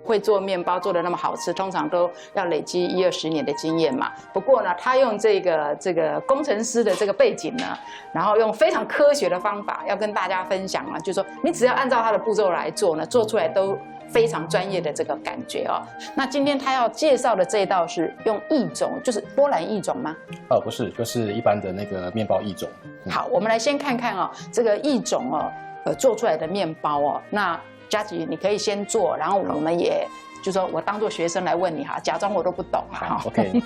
会做面包做的那么好吃，通常都要累积10-20年的经验嘛。不过呢，他用这个工程师的这个背景呢，然后用非常科学的方法要跟大家分享啊，就是说你只要按照他的步骤来做呢，做出来都非常专业的这个感觉哦。那今天他要介绍的这一道是用异种，就是波兰异种吗？不是，就是一般的那个面包异种。好，我们来先看看哦，这个异种哦，做出来的面包哦。那嘉吉，你可以先做，然后我们也就说我当做学生来问你哈，假装我都不懂哈。OK。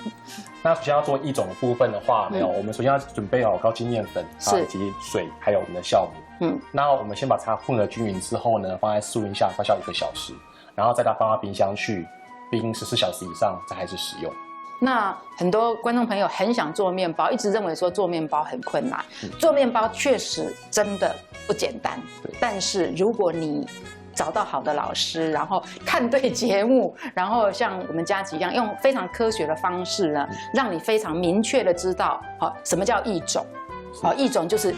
那首先要做异种的部分的话，我们首先要准备好高筋面粉以及水，还有我们的酵母。那我们先把它混合均匀之后呢，放在室温下发酵1个小时，然后再把它放到冰箱去冰14小时以上，再开始使用。那很多观众朋友很想做面包，一直认为说做面包很困难。做面包确实真的不简单，但是如果你找到好的老师，然后看对节目，然后像我们嘉吉一样，用非常科学的方式呢，让你非常明确的知道，什么叫异种。异种就是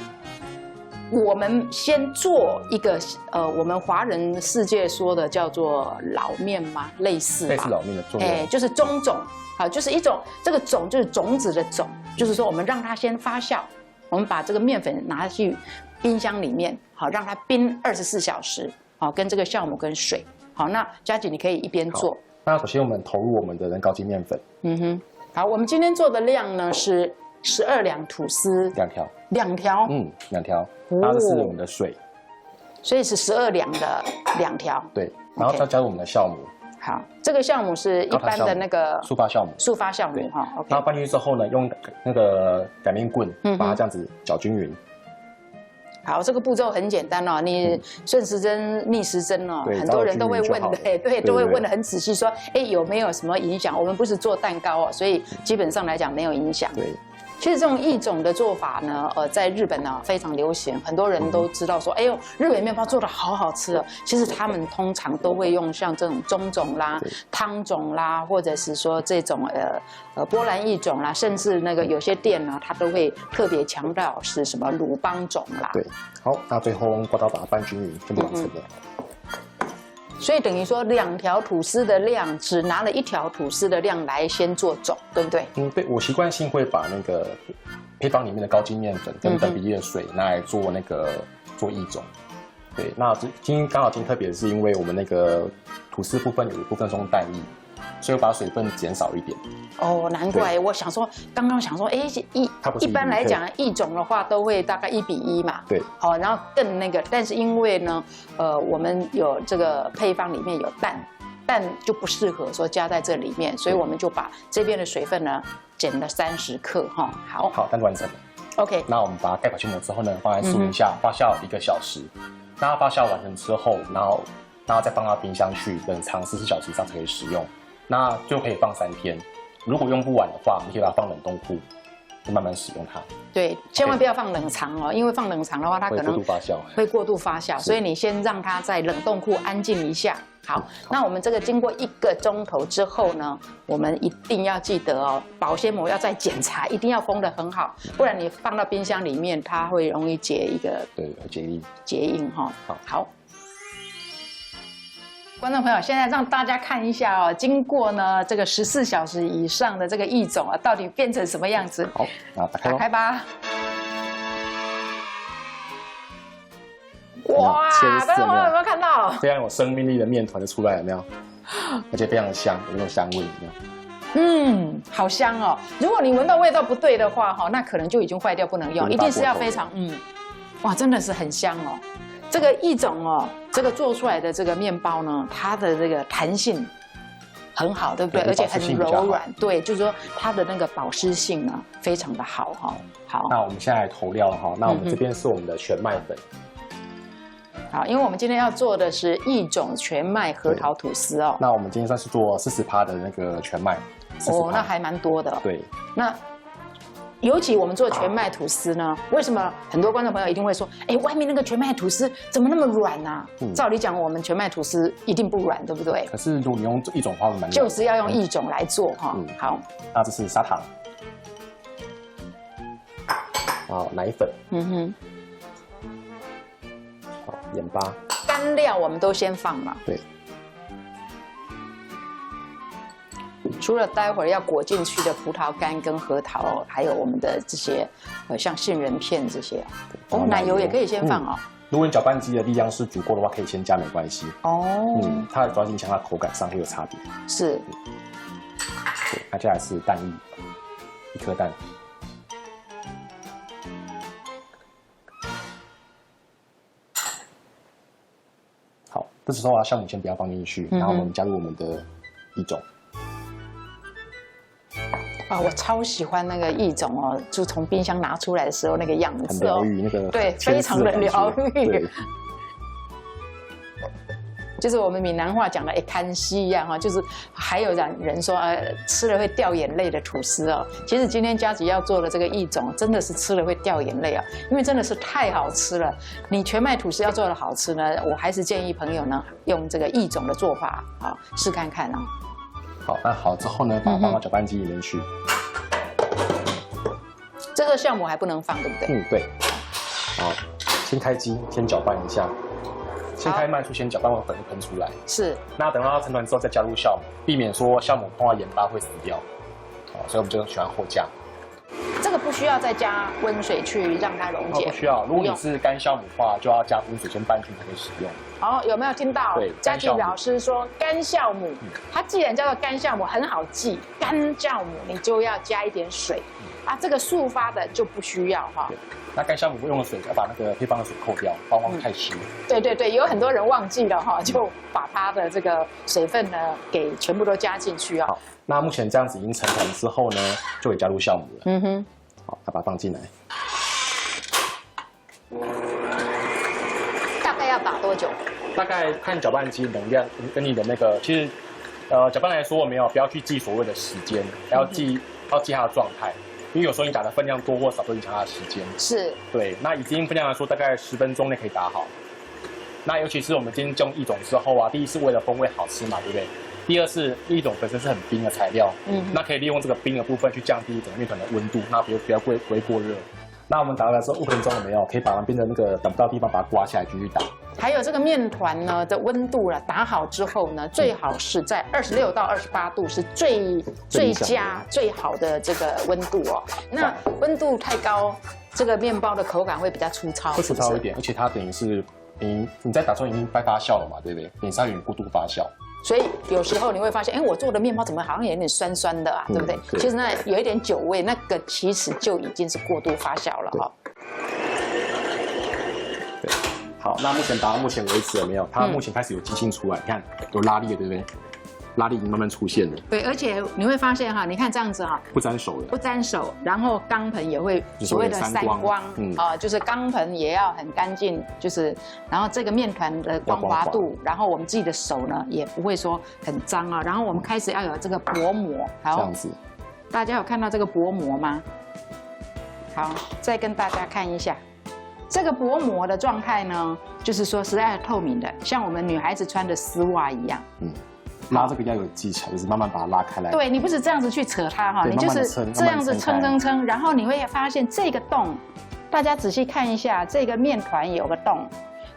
我们先做一个我们华人世界说的叫做老面嘛，类似老面的作用，就是中种。好，就是一种这个种就是种子的种，就是说我们让它先发酵，我们把这个面粉拿去冰箱里面，好让它冰24小时，好跟这个酵母跟水。好，那嘉吉你可以一边做。那首先我们投入我们的人高筋面粉。好，我们今天做的量呢是12两吐司，2条。2条。2条。那这是我们的水，所以是12两的2条。对，然后再加入我们的酵母。好，这个酵母是一般的那个速发酵母。速发酵母哈。然后拌进去之后呢，用那个擀面棍把它这样子搅均匀。好，这个步骤很简单哦，你顺时针、逆时针哦，很多人都会问的，对，都会问的很仔细，说，有没有什么影响？我们不是做蛋糕哦，所以基本上来讲没有影响。对。其实这种异种的做法呢，在日本呢非常流行，很多人都知道说，哎呦，日本面包做的好好吃哦。其实他们通常都会用像这种中种啦、汤种啦，或者是说这种波兰异种啦，甚至那个有些店呢，它都会特别强调是什么鲁邦种啦。对，好，那最后用刮刀把它拌均匀，就完成了。所以等于说2条吐司的量，只拿了1条吐司的量来先做种，对不对？对，我习惯性会把那个配方里面的高筋面粉跟等比例的水拿来做做异种。对，那刚好今天特别是因为我们那个吐司部分有一部分是用蛋液，所以我把水分减少一点。哦，难怪我想说，刚刚想说，一般来讲异种的话都会大概1:1嘛。对。好，然后更那个，但是因为呢，我们有这个配方里面有蛋就不适合说加在这里面，所以我们就把这边的水分呢减了30克哈。好，蛋完成了。OK。那我们把它盖好酵母之后呢，放在室温下发酵1个小时。那它发酵完成之后，然后再放到冰箱去冷藏14小时以上才可以使用。那就可以放3天。如果用不完的话，你可以把它放冷冻库，就慢慢使用它。对，千万不要放冷藏哦，因为放冷藏的话，它可能会过度发酵，所以你先让它在冷冻库安静一下。好，那我们这个经过1个钟头之后呢，我们一定要记得哦，保鲜膜要再检查，一定要封得很好，不然你放到冰箱里面，它会容易结一个结印哈。好。观众朋友，现在让大家看一下哦，经过呢这个14小时以上的这个异种啊，到底变成什么样子？好，那打开吧。哇，观众朋友有没有看到？非常有生命力的面团就出来了，有没有？而且非常香，有那种香味，有没有？好香哦！如果你闻到味道不对的话，那可能就已经坏掉，不能用，一定是要非常哇，真的是很香哦。这个异种哦，这个做出来的这个面包呢，它的这个弹性很好，对不对？而且很柔软，对，就是说它的那个保湿性呢非常的好哈。好，那我们现在来投料哈，那我们这边是我们的全麦粉。好，因为我们今天要做的是异种全麦核桃吐司哦。那我们今天算是做40%的那个全麦。哦，那还蛮多的。对，那。尤其我们做全麦吐司呢，为什么很多观众朋友一定会说，外面那个全麦吐司怎么那么软啊？照理讲，我们全麦吐司一定不软，对不对？可是如果你用异种的话，蛮就是要用异种来做哈。好，那这是砂糖，好，奶粉，好，盐巴，干料我们都先放嘛。对。除了待会儿要裹进去的葡萄干跟核桃，还有我们的这些像杏仁片这些。哦，奶油也可以先放哦。如果你搅拌机的力量是足够的话，可以先加没关系。哦。它主要影响它口感上会有差别。是。对，那接下来是蛋液，1颗蛋。好，这时候酵母先不要放进去，然后我们加入我们的液种。啊，我超喜欢那个液种哦，就从冰箱拿出来的时候那个样子，很疗愈，那个对，非常的疗愈。就是我们闽南话讲的“看西”一样哈，就是还有人说吃了会掉眼泪的吐司哦。其实今天佳琪要做的这个液种，真的是吃了会掉眼泪啊，因为真的是太好吃了。你全麦吐司要做的好吃呢，我还是建议朋友呢用这个液种的做法啊，试看看啊。好，那好之后呢，把它放到搅拌机里面去。这个酵母还不能放，对不对？对。好，先开机，先搅拌一下。先开慢速，先搅拌完粉会喷出来。是。那等到它成团之后再加入酵母，避免说酵母碰到盐巴会死掉。好，所以我们就喜欢后加。这个不需要再加温水去让它溶解。不需要。如果你是干酵母的话，就要加温水先拌均才可以使用。哦，有没有听到？对，佳琪老师说干酵母，它既然叫做干酵母，很好记，干酵母你就要加一点水。啊，这个速发的就不需要哈。那干酵母用的水要把那个配方的水扣掉，不然太湿。对对对，有很多人忘记了哈，就把它的这个水分呢给全部都加进去啊。好，那目前这样子已经成团之后呢，就可以加入酵母了。好，把它放进来。大概要打多久？大概看搅拌机能量跟你的那个，其实搅拌来说我没有不要去记所谓的时间，要记它的状态。因为有时候你打的分量多或少都影响它的时间。是。对，那以今天分量来说，大概10分钟内可以打好。那尤其是我们今天用液种之后啊，第一是为了风味好吃嘛，对不对？第二是液种本身是很冰的材料，那可以利用这个冰的部分去降低整个面团的温度，那不要过热。那我们打完之后5分钟了没有？可以把旁边的那个等不到的地方把它刮下来继续打。还有这个面团呢的温度啦，打好之后呢，最好是在26到28度是最佳最好的这个温度哦。那温度太高，这个面包的口感会比较粗糙，会粗糙一点，而且它等于是你在打中已经发酵了嘛，对不对？等于是它有点过度发酵。所以有时候你会发现，我做的面包怎么好像有点酸酸的啊，对不对？其实那有一点酒味，那个其实就已经是过度发酵了哈。对，好，那目前打到目前为止有没有？它目前开始有筋性出来，你看有拉力了，对不对？拉力已经慢慢出现了。对，而且你会发现哈，你看这样子哈，不沾手了，不沾手，然后钢盆也会所谓的散光，就是钢盆也要很干净，就是然后这个面团的光滑度，然后我们自己的手呢也不会说很脏啊，然后我们开始要有这个薄膜，好，这样子，大家有看到这个薄膜吗？好，再跟大家看一下。这个薄膜的状态呢，就是说实在是透明的，像我们女孩子穿的丝袜一样。拉这个要有技巧，就是慢慢把它拉开来。对，你不是这样子去扯它哈，你就是这样子撑，然后你会发现这个洞，大家仔细看一下，这个面团有个洞，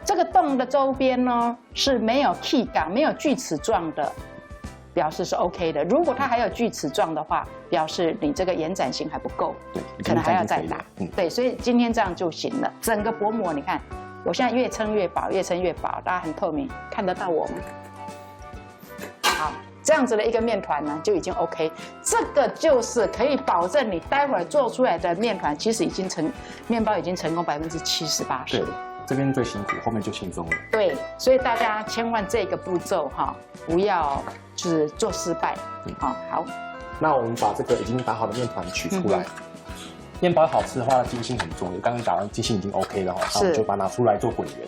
这个洞的周边呢是没有 key 感、没有锯齿状的，表示是 OK 的。如果它还有锯齿状的话，表示你这个延展性还不够，对，可能还要再打。对，所以今天这样就行了。整个薄膜，你看，我现在越撑越薄，越撑越薄，大家很透明，看得到我吗？好，这样子的一个面团呢，就已经 OK。这个就是可以保证你待会儿做出来的面团，其实已经面包已经成功70%、80%。对，这边最辛苦，后面就轻松了。对，所以大家千万这个步骤哈，不要就是做失败。好。那我们把这个已经打好的面团取出来。面包好吃的话，筋性很重要。刚刚打完筋性已经 OK 了哈，那我们就把它拿出来做滚圆。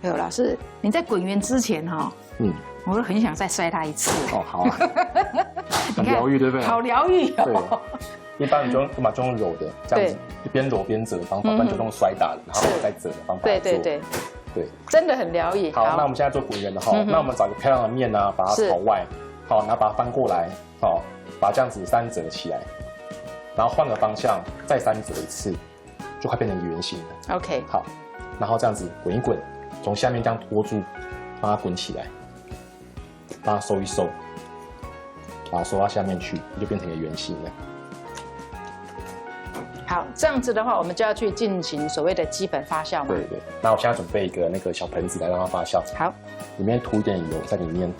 哎呦，老师，你在滚圆之前哈，我都很想再摔它一次。哦，好啊，很疗愈，对不对？好疗愈哦。一般你就用揉的，这样子一边揉边折的方法，不然就用摔打的，然后再折的方法。对，真的很疗愈。好，那我们现在做滚圆的哈，那我们找个漂亮的面啊，把它朝外，好，然后把它翻过来，好，把它这样子3折起来，然后换个方向再3折一次，就快变成一个圆形了。OK， 好，然后这样子滚一滚，从下面这样托住，把它滚起来，把它收一收，把它收到下面去，就变成一个圆形了。好，这样子的话，我们就要去进行所谓的基本发酵嘛。对对。那我现在准备一个那个小盆子来让它发酵。好，里面涂一点油在里面。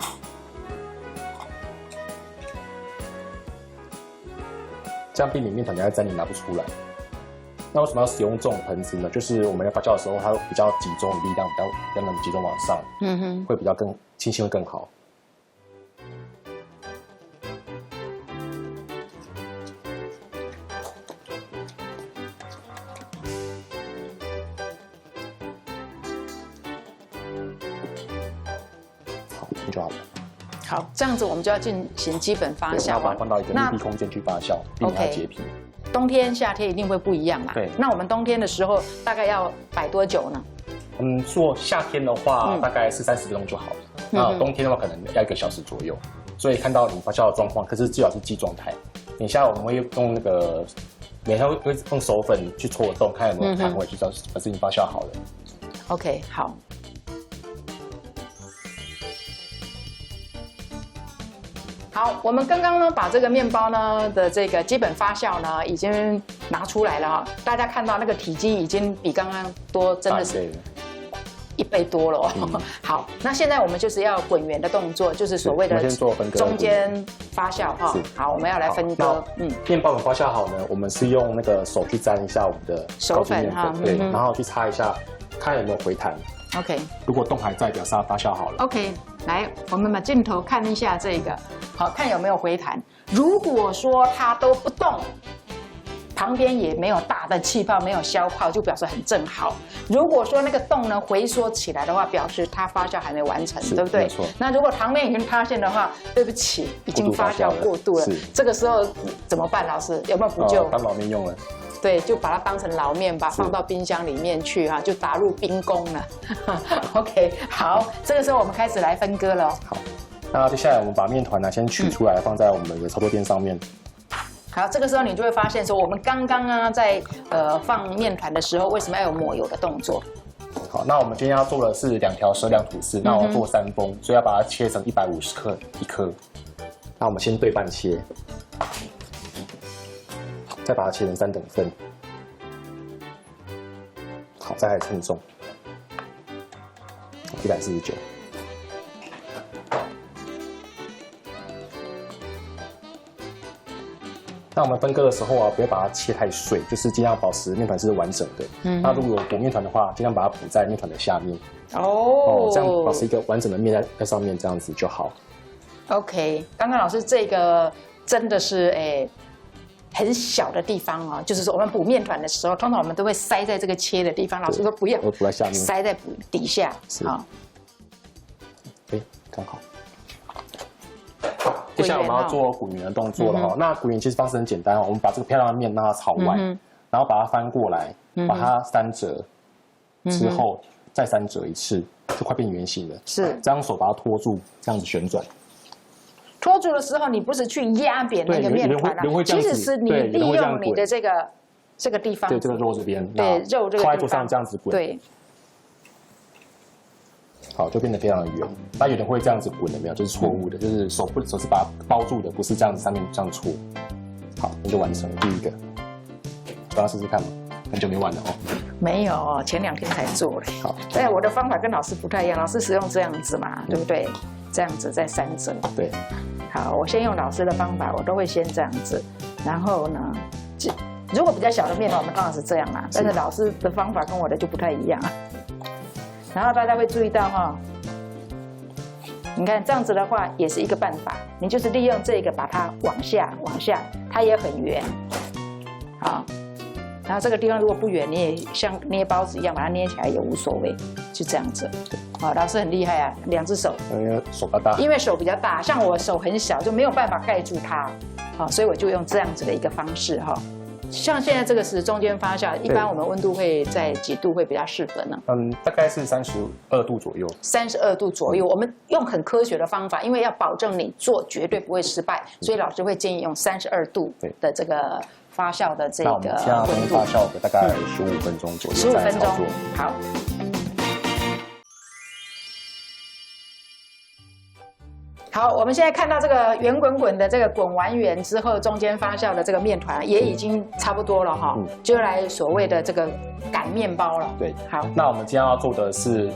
这样避免面团在你拿不出来。那为什么要使用这种盆子呢？就是我们在发酵的时候，它比较集中力量，比较能集中往上，会比较清新会更好。好，就好了。好，这样子我们就要进行基本发酵，把它放到一个密闭空间去发酵，避免它结皮。冬天、夏天一定会不一样啦。对。那我们冬天的时候大概要摆多久呢？做夏天的话，大概是30分钟就好了。那冬天的话，可能要1个小时左右。所以看到你发酵的状况，可是最好是基状态。等一下我们会用那个，等一下会用手粉去戳洞，看有没有弹回去，表示已经发酵好了。OK， 好。好，我们刚刚呢把这个面包呢的这个基本发酵呢已经拿出来了哈，大家看到那个体积已经比刚刚多，真的是1倍多了哦。好，那现在我们就是要滚圆的动作，就是所谓的中间发酵哈。好，我们要来分割。面包发酵好呢，我们是用那个手去沾一下我们的手粉哈，对，然后去擦一下，看有没有回弹。OK， 如果洞还在，表示它发酵好了。OK， 来，我们把镜头看一下这个，好看有没有回弹。如果说它都不动，旁边也没有大的气泡，没有消泡，就表示很正好。如果说那个洞呢回缩起来的话，表示它发酵还没完成，对不对？那如果旁边已经塌陷的话，对不起，已经发酵过度了。这个时候怎么办？老师有没有补救？当老面用了。对，就把它当成老面吧，放到冰箱里面去哈，就打入冰宫了。OK， 好，这个时候我们开始来分割了。好，那接下来我们把面团呢先取出来，放在我们的操作垫上面。好，这个时候你就会发现说，我们刚刚啊在放面团的时候，为什么要有抹油的动作？好，那我们今天要做的是2条舌量吐司，那我要做3封，所以要把它切成150克1颗。那我们先对半切。再把它切成3等份，好，再来称重，149。那我们分割的时候啊，不要把它切太碎，就是尽量保持面团是完整的。那如果有补面团的话，尽量把它补在面团的下面。这样保持一个完整的面在上面，这样子就好。OK， 刚刚老师这个真的是很小的地方哦，就是说我们补面团的时候，通常我们都会塞在这个切的地方。老师说不要，我补在下面，塞在底下。好，刚好。接下来我们要做滚圆的动作了哈。那滚圆其实方式很简单哦，我们把这个漂亮的面让它朝外，然后把它翻过来，把它3折，之后再3折一次，就快变圆形了。是，这样手把它拖住，这样子旋转。拖住的时候，你不是去压扁那个面团啊，其实是你利用你的这个地方，对这个肉这边，对肉这个地方，靠在桌上这样子滚，对，好，就变得非常的圆。那有人会这样子滚的，没有，就是错误的，就是手是把它包住的，不是这样子上面这样搓。好，那就完成了第1个，大家试试看嘛，很久没玩了哦。没有哦，前2天才做嘞。好，但我的方法跟老师不太一样，老师使用这样子嘛，对不对？这样子再3折。对。好，我先用老师的方法，我都会先这样子，然后呢，如果比较小的面团，我们当然是这样啦。但是老师的方法跟我的就不太一样。然后大家会注意到哈，你看这样子的话也是一个办法，你就是利用这个把它往下，它也很圆。好，然后这个地方如果不圆，你也像捏包子一样把它捏起来也无所谓，就这样子。好，老师很厉害啊，2只手。因为手比较大。因为手比较大，像我手很小，就没有办法盖住它。好，所以我就用这样子的一个方式哈。像现在这个是中间发酵，一般我们温度会在几度会比较适合呢？大概是32度左右。32度左右，我们用很科学的方法，因为要保证你做绝对不会失败，所以老师会建议用32度的这个发酵的这个温度。那我们现在发酵的大概15分钟左右。15分钟，好。好，好，我们现在看到这个圆滚滚的这个滚完圆之后，中间发酵的这个面团也已经差不多了哈，就来所谓的这个擀面包了。对，好，那我们今天要做的是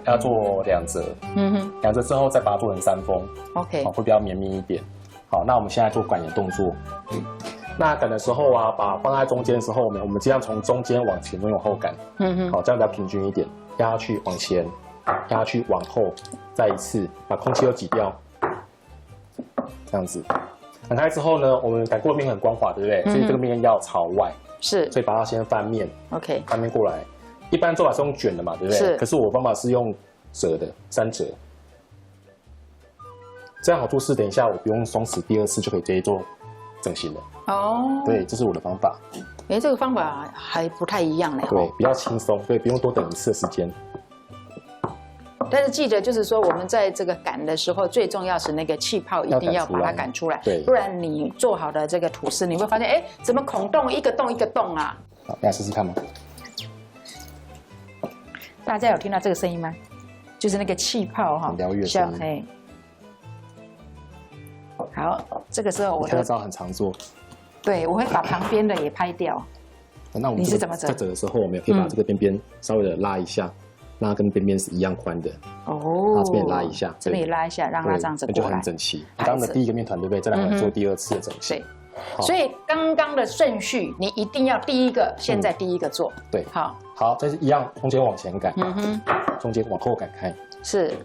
要做2折，2折之后再把它做成3封 ，OK， 会比较绵密一点。好，那我们现在做擀的动作。那擀的时候啊，把放在中间的时候，我们尽量从中间往前，中间往后擀。好，这样比较平均一点。压下去往前，压下去往后，再一次把空气都挤掉。这样子，擀开之后呢，我们擀过的面很光滑，对不对？所以这个面要朝外。是。所以把它先翻面。OK。翻面过来，一般做法是用卷的嘛，对不对？是。可是我方法是用折的，3折。这样好处是，等一下我不用松弛，第2次就可以直接做整形了。哦。对，这是我的方法。哎，这个方法还不太一样嘞。对，比较轻松，对，不用多等1次的时间。但是记得，就是说我们在这个擀的时候，最重要是那个气泡一定要把它擀出来，对，不然你做好的这个吐司，你会发现，哎，怎么孔洞一个洞一个洞啊？好，大家试试看吗？大家有听到这个声音吗？就是那个气泡哈，疗愈的声音。好，这个时候我这个招很常做。对，我会把旁边的也拍掉。那我们是怎么折？在折的时候，我们也可以把这个边边稍微的拉一下。那跟边边是一样宽的哦，这边拉一下，这边也拉一下，让它这样子过来，就很整齐。刚刚的第1个面团对不对？再来做第2次的整形。对，所以刚刚的顺序你一定要第1个，现在第1个做。对，好，这是一样，中间往前擀，中间往后擀开，是，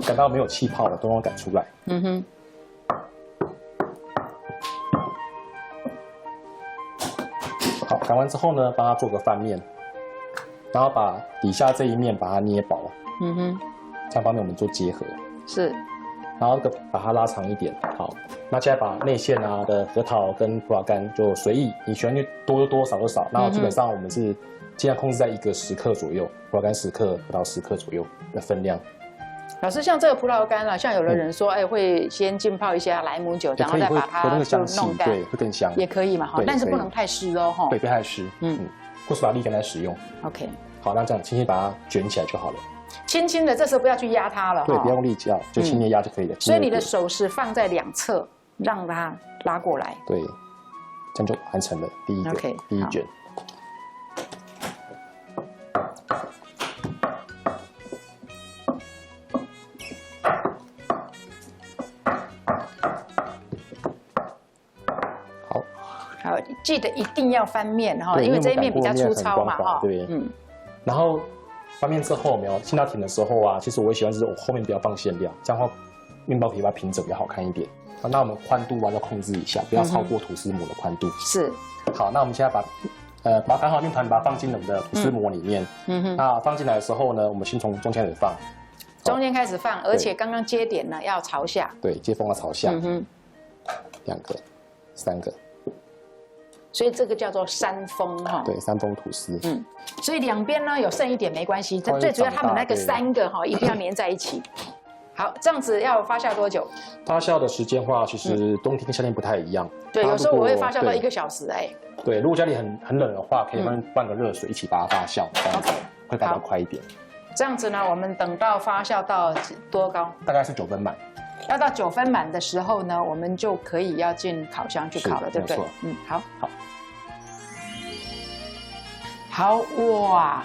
擀到没有气泡了，都要擀出来。好，擀完之后呢，帮它做个翻面。然后把底下这一面把它捏薄，这样方便我们做结合。是，然后把它拉长一点。好，那现在把内馅啊的核桃跟葡萄干就随意，你喜欢就多就多，少就少。然后基本上我们是尽量控制在1个10克左右，葡萄干10克，葡萄10克左右的分量。老师，像这个葡萄干啊，像有的人说，哎，会先浸泡一下莱姆酒，然后再把它就弄干，对，会更香，也可以嘛哈，但是不能太湿哦哈。对，不太湿，或是把沥干来使用。OK。好，那这样轻轻把它卷起来就好了。轻轻的，这时候不要去压它了。对，不要用力压，就轻轻压就可以了。所以你的手是放在2侧，让它拉过来。对，这样就完成了第1个，第1卷。好，记得一定要翻面哈，因为这一面比较粗糙嘛哈。对，然后翻面之后，有没有进到甜的时候啊？其实我也喜欢是我后面不要放馅料，这样的话面包可以把它平整比较好看一点。那我们宽度啊要控制一下，不要超过吐司模的宽度。是。好，那我们现在把擀好面团把它放进我们的吐司模里面。那放进来的时候呢，我们先从中间开始放。中间开始放，而且刚刚接点呢要朝下。对，接缝要朝下。2个、3个。所以这个叫做3封哈。对，3封吐司。所以2边呢有剩一点没关系，最主要他们那个3个哈一定要粘在一起。好，这样子要发酵多久？发酵的时间的话，其实冬天跟夏天不太一样。对，有时候我会发酵到1个小时哎。对，如果家里很冷的话，可以放个热水一起把它发酵，这样子会比较快一点。这样子呢，我们等到发酵到多高？大概是9分满。要到9分满的时候呢，我们就可以要进烤箱去烤了，对不对？好。好哇，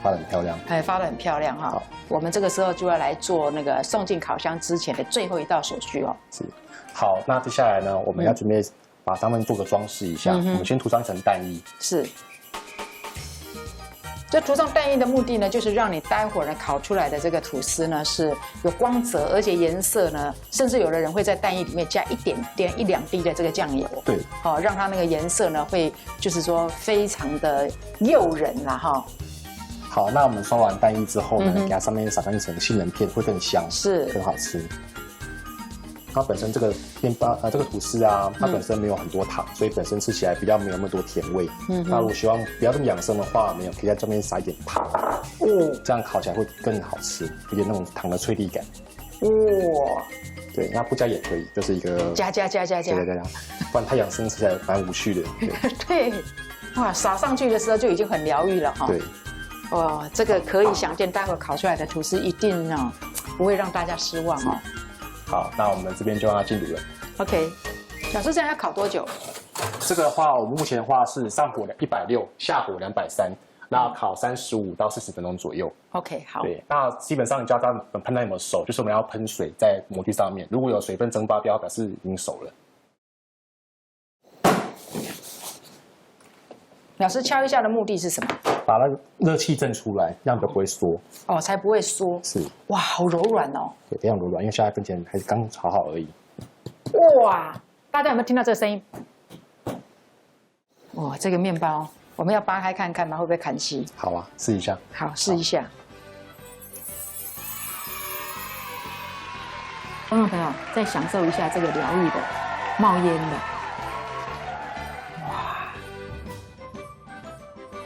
发得很漂亮，发得很漂亮哈。我们这个时候就要来做那个送进烤箱之前的最后一道手续哦。是，好，那接下来呢，我们要准备把上面做个装饰一下。我们先涂上一层蛋液。是。这涂上蛋液的目的呢，就是让你待会儿呢烤出来的这个吐司呢是有光泽，而且颜色呢，甚至有的人会在蛋液里面加12滴的这个酱油。对，好，让它那个颜色呢会就是说非常的诱人啦哈。好，那我们刷完蛋液之后呢，给它上面撒上一层杏仁片，会更香，是更好吃。它本身这个面包这个吐司啊，它本身没有很多糖，所以本身吃起来比较没有那么多甜味。那如果希望不要这么养生的话，可以在这边撒一点糖，这样烤起来会更好吃，有点那种糖的脆粒感。哇，对，那不加也可以，就是一个加，不然太养生吃起来蛮无趣的。对，哇，撒上去的时候就已经很疗愈了哈。对，哇，这个可以想见，待会烤出来的吐司一定不会让大家失望哦。好，那我们这边就让它进炉了。OK， 老师这样要烤多久？这个的话，我们目前的话是上火160，下火230，那烤35到40分钟左右。OK， 好。对，那基本上你就要知道喷蛋有没有熟，就是我们要喷水在模具上面，如果有水分蒸发掉，表示已经熟了。老师敲一下的目的是什么？把那个热气蒸出来，这样就不会缩。哦，才不会缩。是。哇，好柔软哦。对，非常柔软，因为现在跟前还是刚炒好而已。哇，大家有没有听到这个声音？哇，这个面包我们要扒开看看吗？会不会砍稀？好啊，试一下。好，试一下。观众朋友，再享受一下这个疗愈的、冒烟的，哇，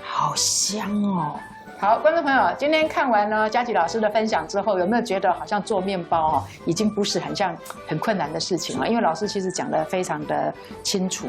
好香哦！好，观众朋友，今天看完呢佳琪老师的分享之后，有没有觉得好像做面包哦，已经不是很困难的事情了？因为老师其实讲得非常的清楚